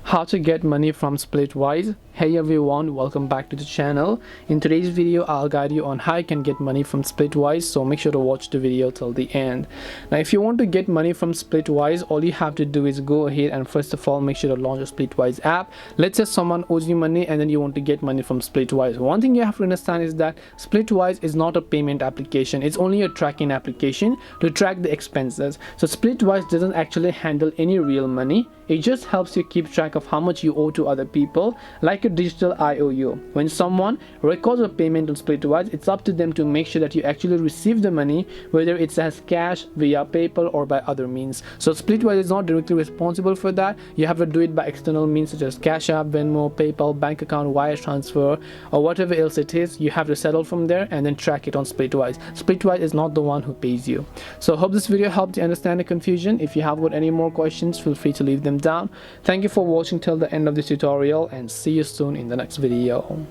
How to get money from Splitwise. Hey everyone, welcome back to the channel. In today's video I'll guide you on how you can get money from Splitwise, so make sure to watch the video till the end. Now if you want to get money from Splitwise, all you have to do is go ahead and first of all make sure to launch a Splitwise app. Let's say someone owes you money and then you want to get money from Splitwise. One thing you have to understand is that Splitwise is not a payment application, it's only a tracking application to track the expenses. So Splitwise doesn't actually handle any real money, it just helps you keep track of how much you owe to other people, like a digital IOU. When someone records a payment on Splitwise, it's up to them to make sure that you actually receive the money, whether it's as cash, via PayPal, or by other means. So Splitwise is not directly responsible for that. You have to do it by external means such as Cash App, Venmo, PayPal, bank account, wire transfer, or whatever else it is. You have to settle from there and then track it on Splitwise. Splitwise is not the one who pays you. So hope this video helped you understand the confusion. If you have got any more questions, feel free to leave them down. Thank you for watching till the end of this tutorial and see you soon in the next video.